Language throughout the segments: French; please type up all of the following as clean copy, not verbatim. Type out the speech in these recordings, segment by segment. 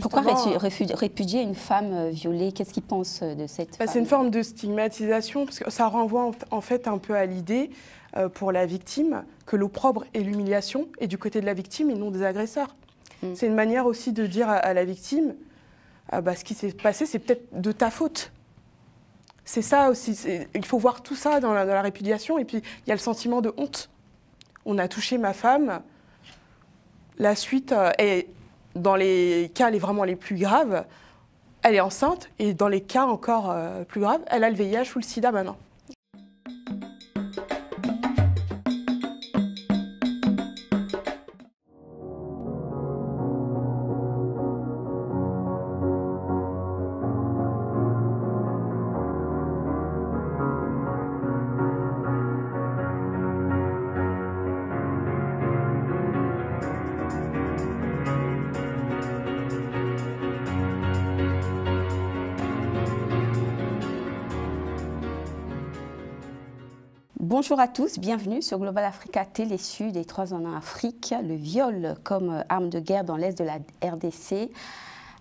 Pourquoi répudier une femme violée? Qu'est-ce qu'ils pensent de cette femme? C'est une forme de stigmatisation, parce que ça renvoie en fait un peu à l'idée pour la victime que l'opprobre et l'humiliation est du côté de la victime et non des agresseurs. C'est une manière aussi de dire à la victime, ce qui s'est passé, c'est peut-être de ta faute. C'est ça aussi, il faut voir tout ça dans la répudiation, et puis il y a le sentiment de honte. On a touché ma femme, la suite est, dans les cas vraiment les plus graves, elle est enceinte, et dans les cas encore plus graves, elle a le VIH ou le sida maintenant. Bonjour à tous, bienvenue sur Global Africa Télé Sud et 3 en Afrique. Le viol comme arme de guerre dans l'est de la RDC,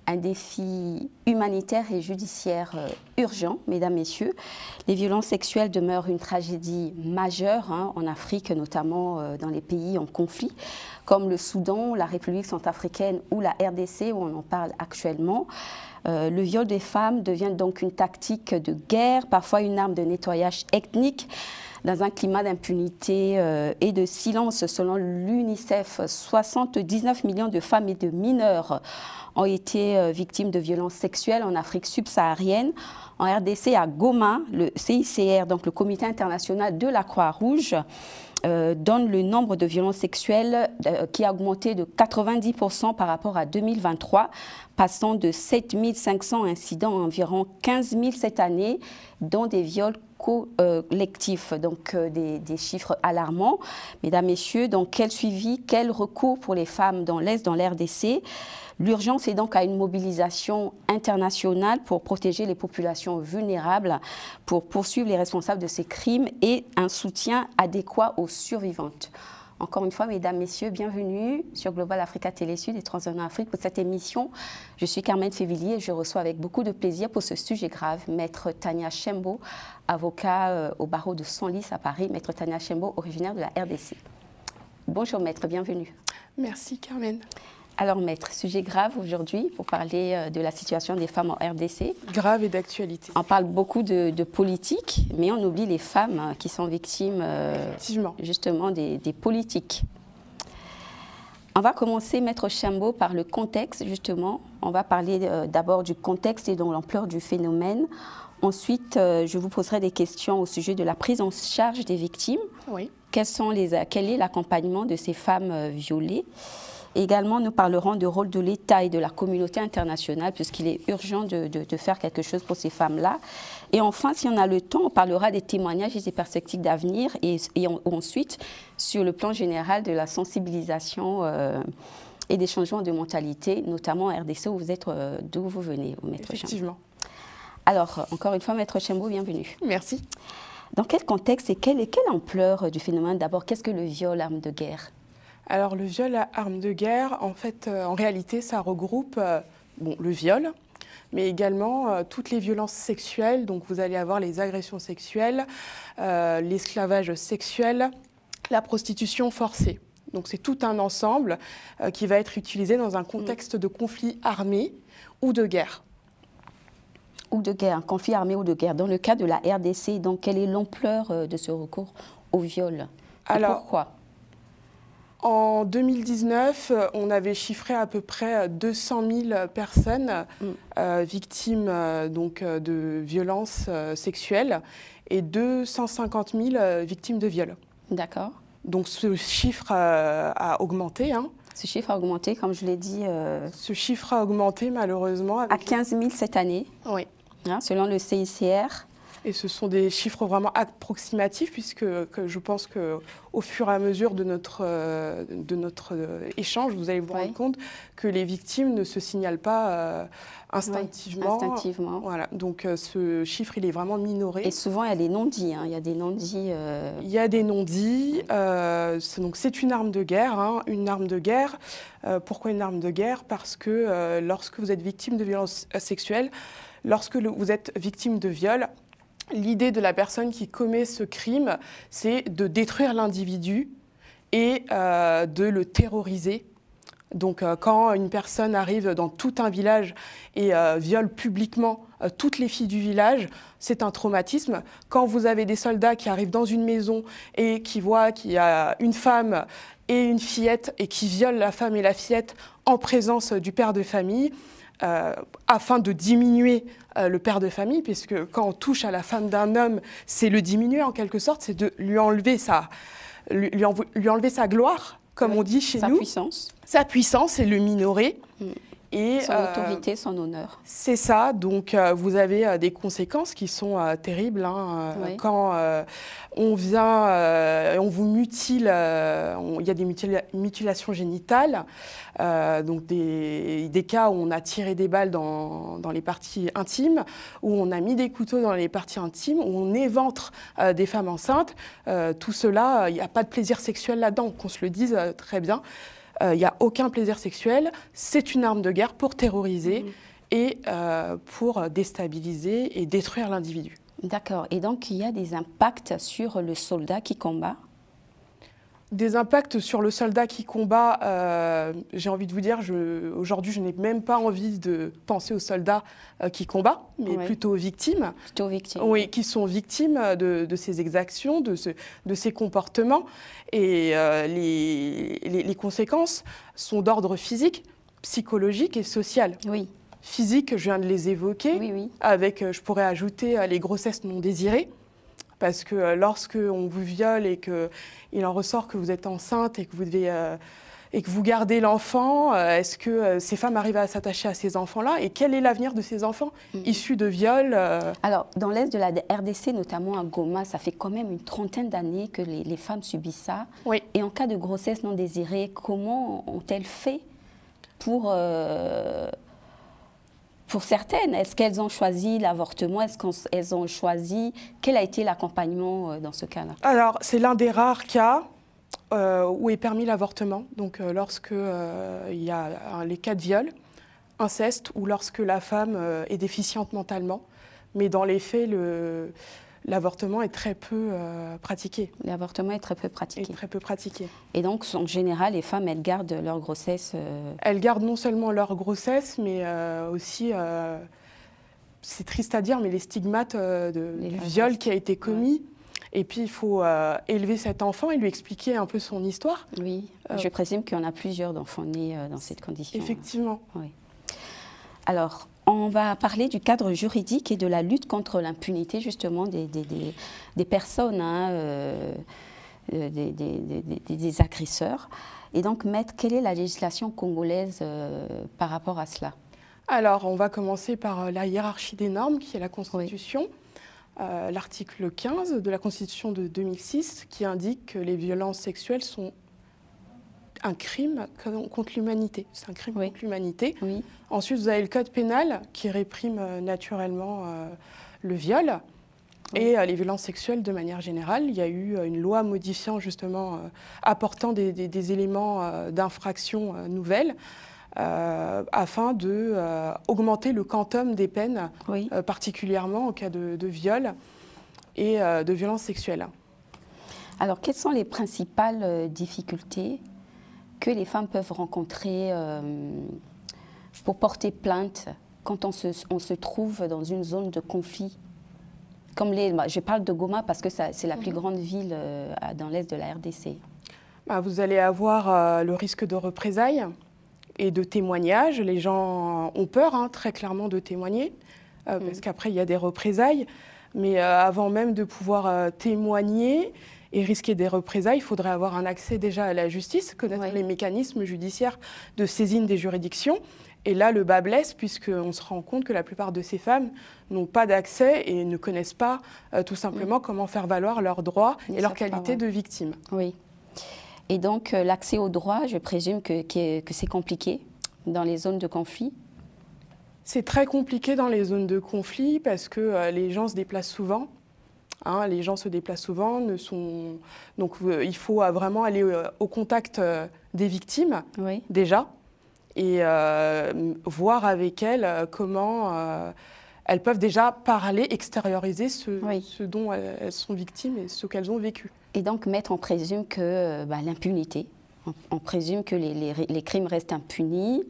un défi humanitaire et judiciaire urgent, mesdames, messieurs. Les violences sexuelles demeurent une tragédie majeure en Afrique, notamment dans les pays en conflit, comme le Soudan, la République centrafricaine ou la RDC, où on en parle actuellement. Le viol des femmes devient donc une tactique de guerre, parfois une arme de nettoyage ethnique, dans un climat d'impunité et de silence. Selon l'UNICEF, 79 millions de femmes et de mineurs ont été victimes de violences sexuelles en Afrique subsaharienne. En RDC, à Goma, le CICR, donc le Comité international de la Croix-Rouge, donne le nombre de violences sexuelles qui a augmenté de 90% par rapport à 2023, passant de 7 500 incidents à environ 15 000 cette année, dont des viols collectifs, donc des chiffres alarmants. Mesdames, Messieurs, donc quel suivi, quel recours pour les femmes dans l'Est, dans l'RDC? L'urgence est donc à une mobilisation internationale pour protéger les populations vulnérables, pour poursuivre les responsables de ces crimes et un soutien adéquat aux survivantes. Encore une fois, mesdames, messieurs, bienvenue sur Global Africa Télé Sud et 3 en Afrique pour cette émission. Je suis Carmen Févillier et je reçois avec beaucoup de plaisir pour ce sujet grave Maître Tania Chembo, avocat au barreau de Senlis à Paris. Maître Tania Chembo, originaire de la RDC. Bonjour Maître, bienvenue. Merci Carmen. Alors Maître, sujet grave aujourd'hui pour parler de la situation des femmes en RDC. Grave et d'actualité. On parle beaucoup de politique, mais on oublie les femmes qui sont victimes justement des politiques. On va commencer, Maître Chembo, par le contexte justement. On va parler d'abord du contexte et de l'ampleur du phénomène. Ensuite, je vous poserai des questions au sujet de la prise en charge des victimes. Oui. Quel est l'accompagnement de ces femmes violées? Également, nous parlerons du rôle de l'État et de la communauté internationale, puisqu'il est urgent de faire quelque chose pour ces femmes-là. Et enfin, si on a le temps, on parlera des témoignages et des perspectives d'avenir, et ensuite, sur le plan général de la sensibilisation et des changements de mentalité, notamment en RDC, où vous êtes, d'où vous venez, Maître Chembo. Effectivement. Alors, encore une fois, Maître Chembo, bienvenue. Merci. Dans quel contexte et quelle ampleur du phénomène? D'abord, qu'est-ce que le viol, arme de guerre? Alors le viol à arme de guerre, en fait, en réalité, ça regroupe le viol, mais également toutes les violences sexuelles. Donc vous allez avoir les agressions sexuelles, l'esclavage sexuel, la prostitution forcée. Donc c'est tout un ensemble qui va être utilisé dans un contexte de conflit armé ou de guerre. Ou de guerre, conflit armé ou de guerre. Dans le cas de la RDC, donc quelle est l'ampleur de ce recours au viol? Et pourquoi? En 2019, on avait chiffré à peu près 200 000 personnes victimes de violences sexuelles et 250 000 victimes de viol. D'accord. Donc ce chiffre a augmenté. Ce chiffre a augmenté, comme je l'ai dit. Ce chiffre a augmenté malheureusement. À 15 000 cette année. Oui. Selon le CICR. Et ce sont des chiffres vraiment approximatifs, puisque je pense qu'au fur et à mesure de notre échange, vous allez vous rendre compte que les victimes ne se signalent pas instinctivement. Oui, instinctivement. Voilà. Donc ce chiffre, il est vraiment minoré. Et souvent, il y a des non-dits. Il y a des non-dits. Il y a des non-dits. Donc c'est une arme de guerre. Une arme de guerre. Pourquoi une arme de guerre? Parce que lorsque vous êtes victime de violences sexuelles, lorsque vous êtes victime de viol, l'idée de la personne qui commet ce crime, c'est de détruire l'individu et de le terroriser. Donc quand une personne arrive dans tout un village et viole publiquement toutes les filles du village, c'est un traumatisme. Quand vous avez des soldats qui arrivent dans une maison et qui voient qu'il y a une femme et une fillette et qui violent la femme et la fillette en présence du père de famille, afin de diminuer le père de famille, puisque quand on touche à la femme d'un homme, c'est le diminuer en quelque sorte, c'est de lui enlever sa gloire, comme on dit chez nous. Sa puissance et le minorer. Et, son autorité, son honneur. C'est ça, donc vous avez des conséquences qui sont terribles. Quand on vient, on vous mutile, il y a des mutilations génitales, donc des cas où on a tiré des balles dans les parties intimes, où on a mis des couteaux dans les parties intimes, où on éventre des femmes enceintes. Tout cela, il n'y a pas de plaisir sexuel là-dedans, qu'on se le dise très bien. Il n'y a aucun plaisir sexuel, c'est une arme de guerre pour terroriser et pour déstabiliser et détruire l'individu. D'accord, et donc il y a des impacts sur le soldat qui combat? Des impacts sur le soldat qui combat, j'ai envie de vous dire, aujourd'hui je n'ai même pas envie de penser aux soldats qui combattent, mais plutôt aux victimes. Plutôt aux victimes. Oui, qui sont victimes de ces exactions, de ces comportements. Et les conséquences sont d'ordre physique, psychologique et social. Oui. Physique, je viens de les évoquer, avec, je pourrais ajouter les grossesses non désirées. Parce que lorsque on vous viole et qu'il en ressort que vous êtes enceinte et que vous devez et que vous gardez l'enfant, est-ce que ces femmes arrivent à s'attacher à ces enfants-là? Et quel est l'avenir de ces enfants issus de viols Alors, dans l'est de la RDC, notamment à Goma, ça fait quand même une trentaine d'années que les femmes subissent ça. Oui. Et en cas de grossesse non désirée, comment ont-elles fait pour certaines, est-ce qu'elles ont choisi l'avortement? Est-ce qu'elles ont choisi... Quel a été l'accompagnement dans ce cas-là? Alors, c'est l'un des rares cas où est permis l'avortement. Donc, lorsque il y a les cas de viol, inceste, ou lorsque la femme est déficiente mentalement. Mais dans les faits, l'avortement est très peu pratiqué. L'avortement est très peu pratiqué. Et donc, en général, les femmes, elles gardent leur grossesse Elles gardent non seulement leur grossesse, mais aussi, c'est triste à dire, mais les stigmates du viol qui a été commis. Et puis, il faut élever cet enfant et lui expliquer un peu son histoire. Oui, je présume qu'il y en a plusieurs d'enfants nés dans cette condition. Effectivement. Oui. Alors, on va parler du cadre juridique et de la lutte contre l'impunité, justement, des personnes, des agresseurs. Et donc, Maître, quelle est la législation congolaise par rapport à cela? Alors, on va commencer par la hiérarchie des normes, qui est la Constitution. L'article 15 de la Constitution de 2006, qui indique que les violences sexuelles sont un crime contre l'humanité. C'est un crime contre l'humanité. Oui. Ensuite, vous avez le code pénal qui réprime naturellement le viol et les violences sexuelles de manière générale. Il y a eu une loi modifiant justement, apportant des éléments d'infraction nouvelles afin d'augmenter le quantum des peines, particulièrement en cas de viol et de violences sexuelles. Alors, quelles sont les principales difficultés que les femmes peuvent rencontrer pour porter plainte quand on se trouve dans une zone de conflit? Comme je parle de Goma parce que c'est la plus grande ville dans l'est de la RDC. Vous allez avoir le risque de représailles et de témoignages. Les gens ont peur, très clairement, de témoigner, parce qu'après, il y a des représailles. Mais avant même de pouvoir témoigner et risquer des représailles, il faudrait avoir un accès déjà à la justice, connaître les mécanismes judiciaires de saisine des juridictions Et là, le bas blesse, puisqu'on se rend compte que la plupart de ces femmes n'ont pas d'accès et ne connaissent pas tout simplement comment faire valoir leurs droits et leur qualité de victime. Oui. Et donc, l'accès aux droits, je présume que c'est compliqué dans les zones de conflit? C'est très compliqué dans les zones de conflit parce que les gens se déplacent souvent. Les gens se déplacent souvent. Donc, il faut vraiment aller au contact des victimes, déjà, et voir avec elles comment elles peuvent déjà parler, extérioriser ce dont elles sont victimes et ce qu'elles ont vécu. Et donc, Maître, on présume que l'impunité, on présume que les crimes restent impunis.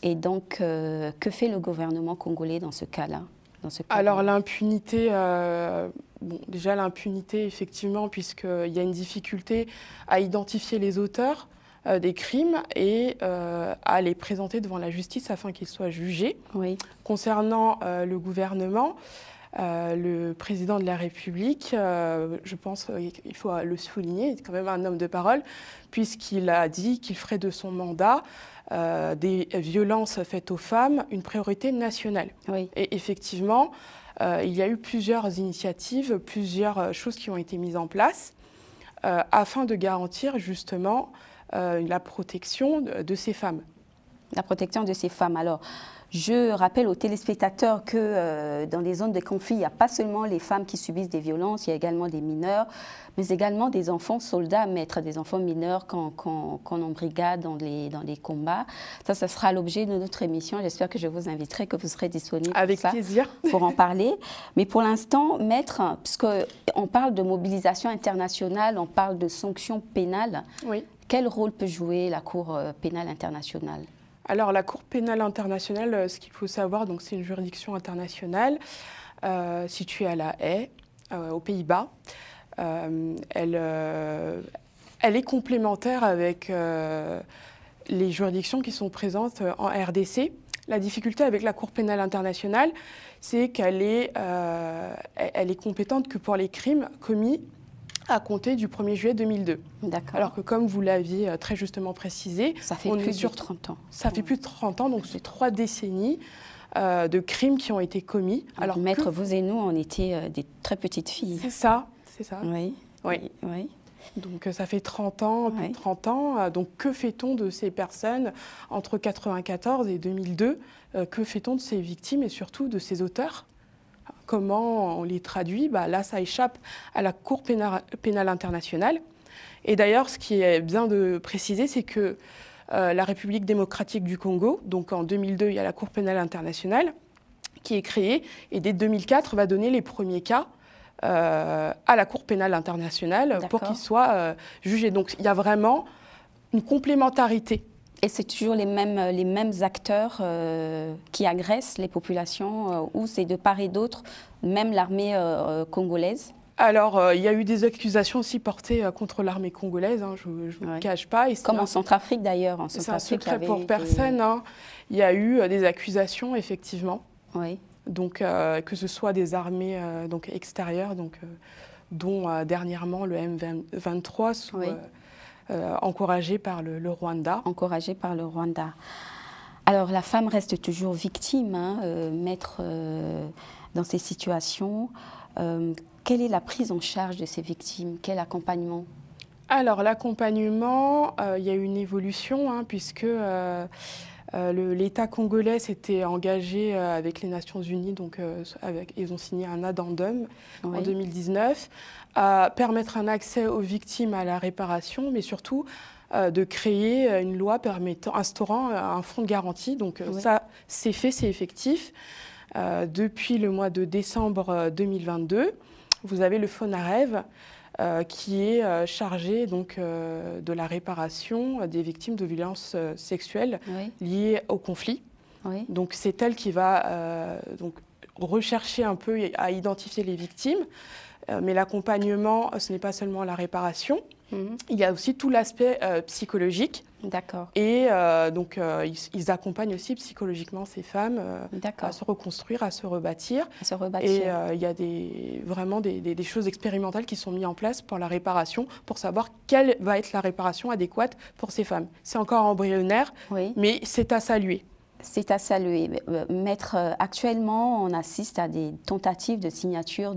Et donc, que fait le gouvernement congolais dans ce cas-là? Alors, l'impunité, déjà l'impunité, effectivement, puisqu'il y a une difficulté à identifier les auteurs des crimes et à les présenter devant la justice afin qu'ils soient jugés. Concernant le gouvernement, le président de la République, je pense qu'il faut le souligner, est quand même un homme de parole, puisqu'il a dit qu'il ferait de son mandat des violences faites aux femmes une priorité nationale. Et effectivement, il y a eu plusieurs initiatives, plusieurs choses qui ont été mises en place afin de garantir justement la protection de ces femmes. La protection de ces femmes. Alors, je rappelle aux téléspectateurs que dans les zones de conflit, il n'y a pas seulement les femmes qui subissent des violences, il y a également des mineurs, mais également des enfants soldats, Maître, des enfants mineurs qu'on embrigade dans les combats. Ça sera l'objet de notre émission. J'espère que je vous inviterai, que vous serez disponible avec plaisir pour en parler. Mais pour l'instant, Maître, puisqu'on parle de mobilisation internationale, on parle de sanctions pénales, quel rôle peut jouer la Cour pénale internationale? Alors, la Cour pénale internationale, ce qu'il faut savoir, c'est une juridiction internationale située à La Haye, aux Pays-Bas. Elle est complémentaire avec les juridictions qui sont présentes en RDC. La difficulté avec la Cour pénale internationale, c'est qu'elle est compétente que pour les crimes commis à compter du 1er juillet 2002. Alors que, comme vous l'aviez très justement précisé, ça fait plus de 30 ans. Ça fait plus de 30 ans, donc c'est 3 décennies de crimes qui ont été commis. Alors, Maître, vous et nous, on était des très petites filles. C'est ça, c'est ça. Oui. Donc ça fait 30 ans, plus de 30 ans. Donc que fait-on de ces personnes entre 1994 et 2002 Que fait-on de ces victimes et surtout de ces auteurs? Comment on les traduit? Là, ça échappe à la Cour pénale internationale. Et d'ailleurs, ce qui est bien de préciser, c'est que la République démocratique du Congo, donc en 2002, il y a la Cour pénale internationale qui est créée, et dès 2004, va donner les premiers cas à la Cour pénale internationale pour qu'ils soient jugés. Donc il y a vraiment une complémentarité. Et c'est toujours les mêmes acteurs qui agressent les populations ou c'est de part et d'autre, même l'armée congolaise? Alors, il y a eu des accusations aussi portées contre l'armée congolaise, je ne vous le cache pas. Comme en Centrafrique d'ailleurs. C'est un secret pour personne. Il y a eu des accusations, effectivement. Donc, que ce soit des armées extérieures, dont dernièrement le M23, encouragé par le Rwanda. Encouragé par le Rwanda. Alors, la femme reste toujours victime, Maître, dans ces situations. Quelle est la prise en charge de ces victimes? Quel accompagnement? Alors, l'accompagnement, il y a eu une évolution, puisque l'État congolais s'était engagé avec les Nations Unies, ils ont signé un addendum en 2019, à permettre un accès aux victimes à la réparation, mais surtout de créer une loi instaurant un fonds de garantie. Donc ça, c'est fait, c'est effectif. Depuis le mois de décembre 2022, vous avez le FONAREV qui est chargé de la réparation des victimes de violences sexuelles liées au conflit. Donc c'est elle qui va rechercher un peu à identifier les victimes. Mais l'accompagnement, ce n'est pas seulement la réparation. Il y a aussi tout l'aspect psychologique. D'accord. Et ils accompagnent aussi psychologiquement ces femmes à se reconstruire, à se rebâtir. Et il y a vraiment des choses expérimentales qui sont mises en place pour la réparation, pour savoir quelle va être la réparation adéquate pour ces femmes. C'est encore embryonnaire, mais c'est à saluer. C'est à saluer. Maître, actuellement, on assiste à des tentatives de signature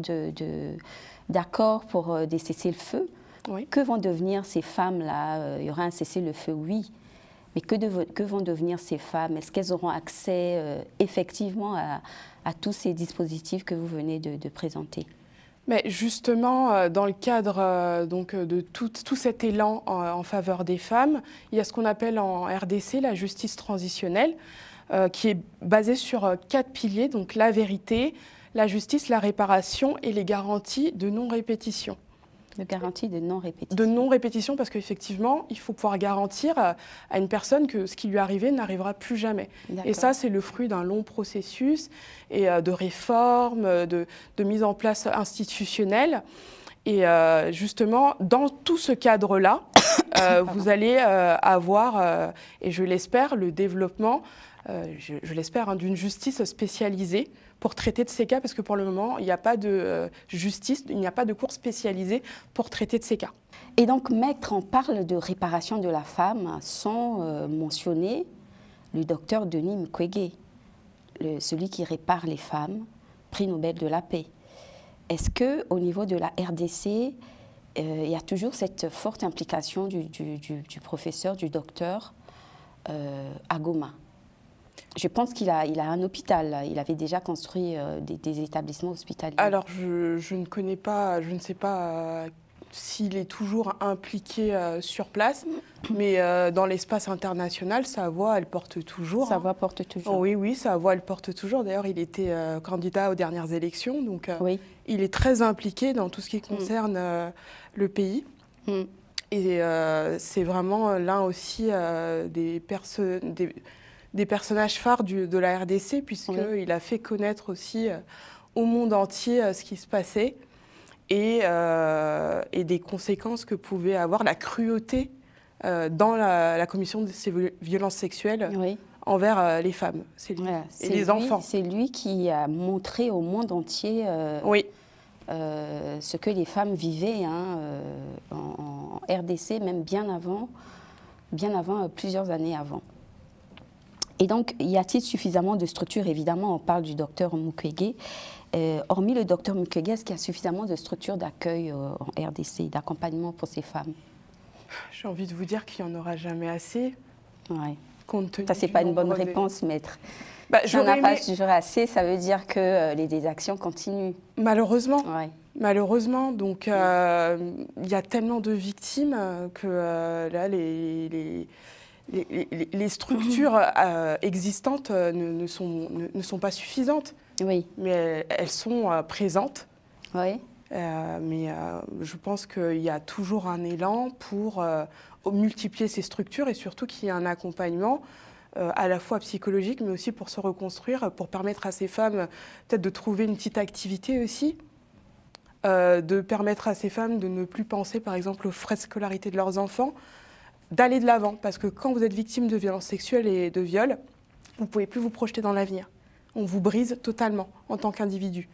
d'accords pour des cessez-le-feu. Oui. Que vont devenir ces femmes-là? Il y aura un cessez-le-feu, oui. Mais que vont devenir ces femmes? Est-ce qu'elles auront accès effectivement à tous ces dispositifs que vous venez de présenter? Mais justement, dans le cadre donc, de tout cet élan en faveur des femmes, il y a ce qu'on appelle en RDC la justice transitionnelle, qui est basée sur 4 piliers, donc la vérité, la justice, la réparation et les garanties de non-répétition. De garantie de non-répétition. De non-répétition, parce qu'effectivement, il faut pouvoir garantir à une personne que ce qui lui est arrivé n'arrivera plus jamais. Et ça, c'est le fruit d'un long processus et de réformes, de mise en place institutionnelle. Et justement, dans tout ce cadre-là, vous allez avoir, et je l'espère, le développement, je l'espère, hein, d'une justice spécialisée pour traiter de ces cas, parce que pour le moment, il n'y a pas de justice, il n'y a pas de cour spécialisée pour traiter de ces cas. Et donc, maître, on parle de réparation de la femme sans mentionner le docteur Denis Mukwege, celui qui répare les femmes, prix Nobel de la paix. Est-ce qu'au niveau de la RDC, il y a toujours cette forte implication du professeur, du docteur à Goma? Je pense qu'il a un hôpital. Il avait déjà construit des établissements hospitaliers. Alors, je ne connais pas, je ne sais pas s'il est toujours impliqué sur place, mais dans l'espace international, sa voix, elle porte toujours. Sa voix porte toujours. Oh, oui, oui, sa voix, elle porte toujours. D'ailleurs, il était candidat aux dernières élections, donc oui. Il est très impliqué dans tout ce qui concerne le pays. Et c'est vraiment l'un aussi des personnages phares de la RDC, puisqu'il a fait connaître aussi au monde entier ce qui se passait et des conséquences que pouvait avoir la cruauté dans la commission de ces violences sexuelles envers les femmes et les enfants. C'est lui qui a montré au monde entier ce que les femmes vivaient en RDC, même bien avant, plusieurs années avant. Et donc, y a-t-il suffisamment de structures? Évidemment, on parle du docteur Mukwege. Hormis le docteur Mukwege, est-ce qu'il y a suffisamment de structures d'accueil en RDC, d'accompagnement pour ces femmes? J'ai envie de vous dire qu'il n'y en aura jamais assez. Ouais. Compte tenu ça, c'est pas une bonne réponse, maître. Il n'y en a pas toujours assez, ça veut dire que les actions continuent. Malheureusement. Ouais. Malheureusement, donc il y a tellement de victimes que là, les structures existantes ne sont pas suffisantes. Oui. Mais elles sont présentes. Oui. Mais je pense qu'il y a toujours un élan pour multiplier ces structures et surtout qu'il y ait un accompagnement à la fois psychologique, mais aussi pour se reconstruire, pour permettre à ces femmes peut-être de trouver une petite activité aussi, de permettre à ces femmes de ne plus penser par exemple aux frais de scolarité de leurs enfants, d'aller de l'avant, parce que quand vous êtes victime de violences sexuelles et de viols, vous ne pouvez plus vous projeter dans l'avenir. On vous brise totalement en tant qu'individu.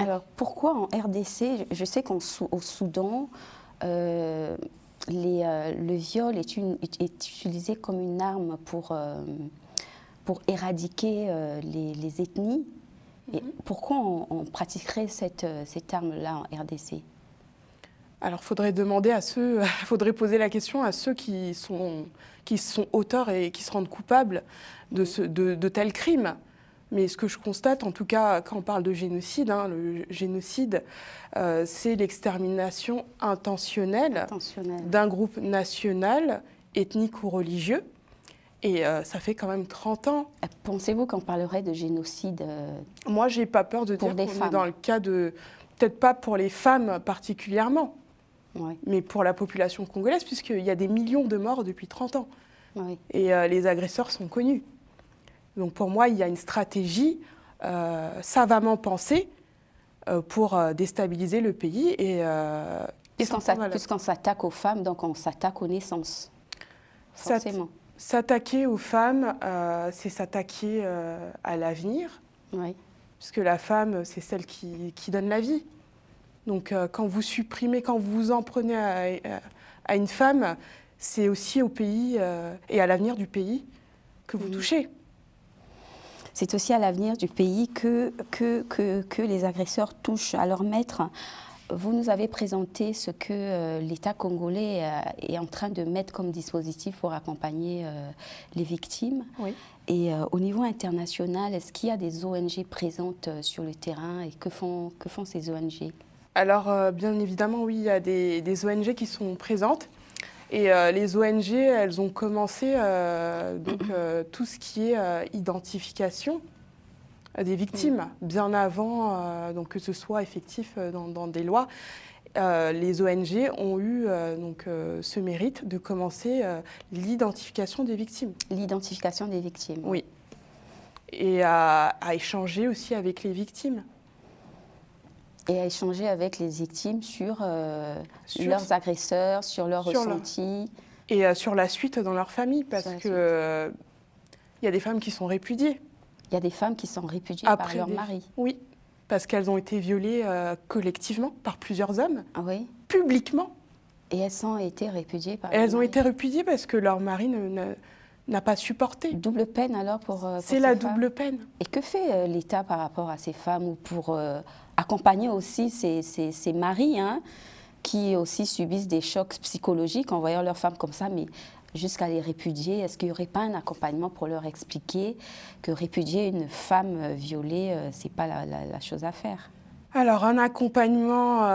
Alors pourquoi en RDC, je sais qu'au Soudan, le viol est utilisé comme une arme pour éradiquer les ethnies. Et pourquoi on pratiquerait cette arme-là en RDC? Alors, faudrait poser la question à ceux qui sont auteurs et qui se rendent coupables de tels crimes. Mais ce que je constate, en tout cas, quand on parle de génocide, le génocide, c'est l'extermination intentionnelle d'un groupe national, ethnique ou religieux. Et ça fait quand même 30 ans. Pensez-vous qu'on parlerait de génocide Moi, j'ai pas peur de dire qu'on est dans le cas de... Peut-être pas pour les femmes particulièrement, mais pour la population congolaise, puisqu'il y a des millions de morts depuis 30 ans. Oui. Et les agresseurs sont connus. Donc pour moi, il y a une stratégie savamment pensée pour déstabiliser le pays. Puisqu'on s'attaque aux femmes, donc on s'attaque aux naissances, forcément. S'attaquer aux femmes, c'est s'attaquer à l'avenir, puisque la femme, c'est celle qui donne la vie. Donc quand vous supprimez, quand vous vous en prenez à une femme, c'est aussi au pays et à l'avenir du pays que vous touchez. C'est aussi à l'avenir du pays que les agresseurs touchent à leur maître. Vous nous avez présenté ce que l'État congolais est en train de mettre comme dispositif pour accompagner les victimes. Oui. Et au niveau international, est-ce qu'il y a des ONG présentes sur le terrain et que font ces ONG? Alors, bien évidemment, oui, il y a des ONG qui sont présentes. Et les ONG, elles ont commencé tout ce qui est identification des victimes, bien avant que ce soit effectif dans des lois. Les ONG ont eu ce mérite de commencer l'identification des victimes. L'identification des victimes. Oui. Et à échanger aussi avec les victimes. Et à échanger avec les victimes sur leurs agresseurs, sur leurs ressentis. Et sur la suite dans leur famille, parce qu'il y a des femmes qui sont répudiées. Il y a des femmes qui sont répudiées par leur mari. Oui, parce qu'elles ont été violées collectivement par plusieurs hommes, oui. Publiquement. Et elles ont été répudiées par elles ont été répudiées parce que leur mari n'a pas supporté. Double peine alors pour c'est la double peine. Et que fait l'État par rapport à ces femmes ou pour accompagner aussi ces maris qui aussi subissent des chocs psychologiques en voyant leurs femmes comme ça, mais jusqu'à les répudier? Est-ce qu'il n'y aurait pas un accompagnement pour leur expliquer que répudier une femme violée, ce n'est pas la chose à faire? Alors, un accompagnement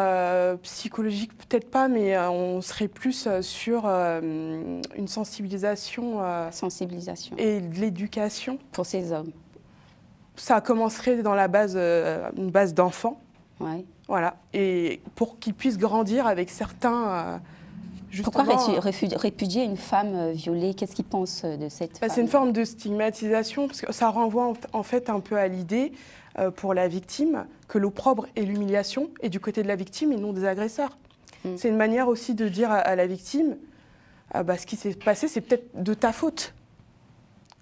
psychologique, peut-être pas, mais on serait plus sur une sensibilisation, et de l'éducation. Pour ces hommes. Ça commencerait dans la base, une base d'enfants. Ouais. Voilà. Et pour qu'ils puissent grandir avec certains... Pourquoi répudier une femme violée? Qu'est-ce qu'ils pensent de cette femme? C'est une forme de stigmatisation, parce que ça renvoie en fait un peu à l'idée pour la victime que l'opprobre et l'humiliation est du côté de la victime et non des agresseurs. C'est une manière aussi de dire à la victime ce qui s'est passé, c'est peut-être de ta faute.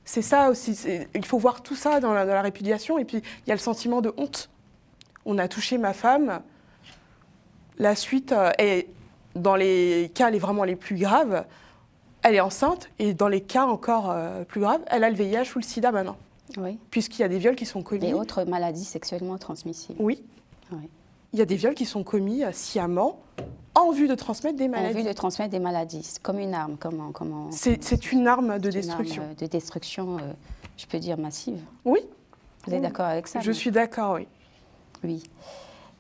C'est ça aussi. Il faut voir tout ça dans la répudiation. Et puis, il y a le sentiment de honte. On a touché ma femme. La suite est... Dans les cas vraiment les plus graves, elle est enceinte et dans les cas encore plus graves, elle a le VIH ou le sida maintenant. Oui. Puisqu'il y a des viols qui sont commis. Et autres maladies sexuellement transmissibles. Oui. Il y a des viols qui sont commis sciemment en vue de transmettre des maladies. En vue de transmettre des maladies, comme une arme. C'est une arme de destruction. Une arme de destruction, je peux dire massive. Oui. Vous êtes d'accord avec ça? Je suis d'accord, oui. Oui.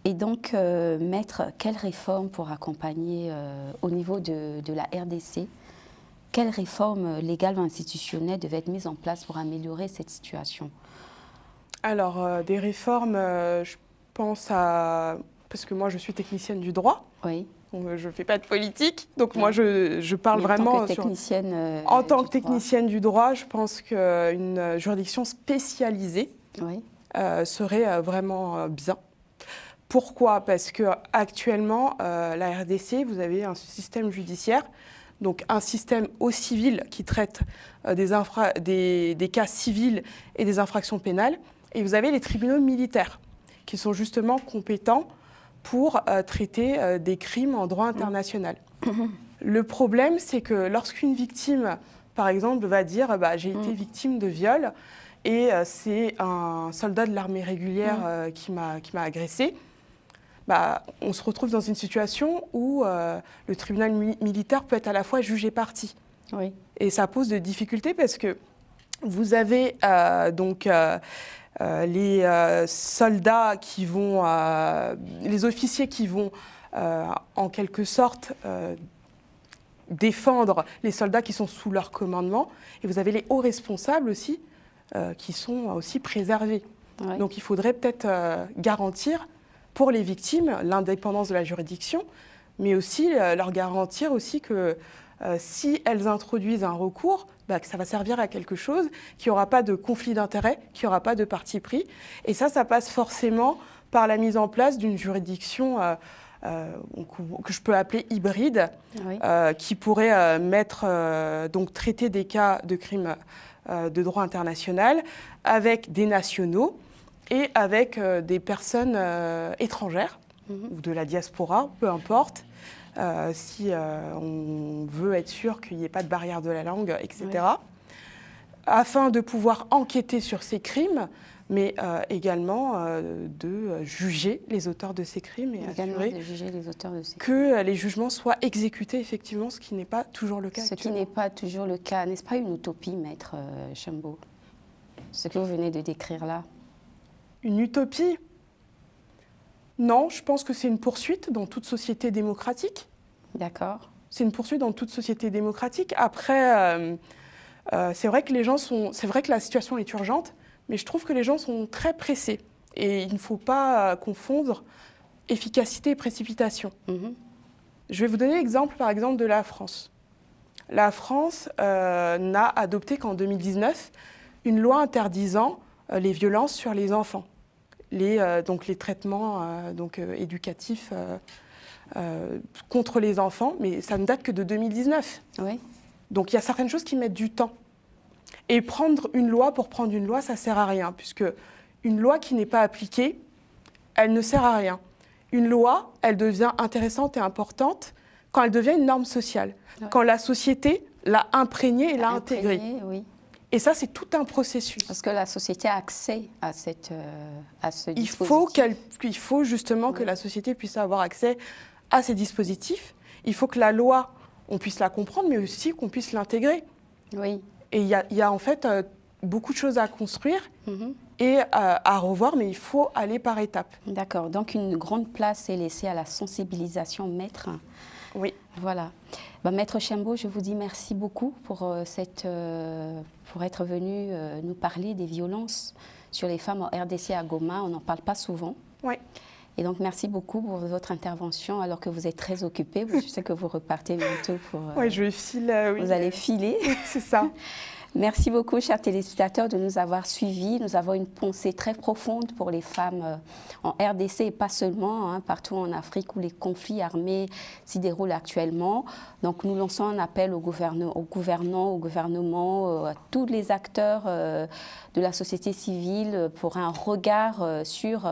Et donc, Maître, quelle réforme pour accompagner au niveau de la RDC? Quelles réformes légales ou institutionnelles devaient être mises en place pour améliorer cette situation? Alors, des réformes, je pense à... Parce que moi, je suis technicienne du droit. Oui. Je ne fais pas de politique, donc moi, je parle vraiment... En tant que technicienne, en tant que technicienne du droit, je pense qu'une juridiction spécialisée serait vraiment bien. Pourquoi? Parce qu'actuellement, la RDC, vous avez un système judiciaire, donc un système au civil qui traite des cas civils et des infractions pénales, et vous avez les tribunaux militaires qui sont justement compétents pour traiter des crimes en droit international. Le problème, c'est que lorsqu'une victime, par exemple, va dire j'ai été victime de viol et c'est un soldat de l'armée régulière qui m'a agressé, on se retrouve dans une situation où le tribunal militaire peut être à la fois juge et partie. Oui. Et ça pose de difficultés parce que vous avez les soldats qui vont, les officiers qui vont en quelque sorte défendre les soldats qui sont sous leur commandement, et vous avez les hauts responsables aussi qui sont aussi préservés. Oui. Donc il faudrait peut-être garantir pour les victimes l'indépendance de la juridiction, mais aussi leur garantir aussi que si elles introduisent un recours, que ça va servir à quelque chose, qu'il n'y aura pas de conflit d'intérêts, qu'il n'y aura pas de parti pris. Et ça passe forcément par la mise en place d'une juridiction que je peux appeler hybride, qui pourrait traiter des cas de crimes de droit international avec des nationaux et avec des personnes étrangères ou de la diaspora, peu importe. Si on veut être sûr qu'il n'y ait pas de barrière de la langue, etc. afin de pouvoir enquêter sur ces crimes, mais également de juger les auteurs de ces crimes et assurer que les jugements soient exécutés effectivement, ce qui n'est pas toujours le cas. Ce qui n'est pas toujours le cas. N'est-ce pas une utopie, Maître Chambaud, ce que vous venez de décrire là? Une utopie? Non, je pense que c'est une poursuite dans toute société démocratique. D'accord. C'est une poursuite dans toute société démocratique. Après, c'est vrai que les gens sont... C'est vrai que la situation est urgente, mais je trouve que les gens sont très pressés. Et il ne faut pas confondre efficacité et précipitation. Je vais vous donner l'exemple, par exemple, de la France. La France n'a adopté qu'en 2019 une loi interdisant les violences sur les enfants, donc les traitements éducatifs contre les enfants, mais ça ne date que de 2019. Oui. Donc il y a certaines choses qui mettent du temps. Et prendre une loi pour prendre une loi, ça ne sert à rien, puisque une loi qui n'est pas appliquée, elle ne sert à rien. Une loi, elle devient intéressante et importante quand elle devient une norme sociale, quand la société l'a imprégnée et l'a intégrée. Oui. Et ça, c'est tout un processus. Parce que la société a accès à ce dispositif. Il faut justement que la société puisse avoir accès à ces dispositifs. Il faut que la loi, on puisse la comprendre, mais aussi qu'on puisse l'intégrer. Oui. Et il y a en fait beaucoup de choses à construire et à revoir, mais il faut aller par étapes. D'accord. Donc, une grande place est laissée à la sensibilisation, Maître. Oui. Voilà. Maître Chambaud, je vous dis merci beaucoup pour être venu nous parler des violences sur les femmes en RDC à Goma. On n'en parle pas souvent. Oui. Et donc, merci beaucoup pour votre intervention, alors que vous êtes très occupée. Je sais que vous repartez bientôt pour... Oui, je vais filer. Vous allez filer. C'est ça. Merci beaucoup, chers téléspectateurs, de nous avoir suivis. Nous avons une pensée très profonde pour les femmes en RDC et pas seulement, partout en Afrique où les conflits armés s'y déroulent actuellement. Donc nous lançons un appel aux gouvernants, au gouvernement, à tous les acteurs de la société civile pour un regard sur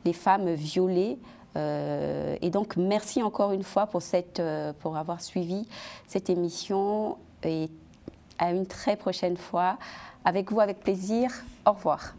les femmes violées. Et donc merci encore une fois pour avoir suivi cette émission et à une très prochaine fois. Avec vous, avec plaisir. Au revoir.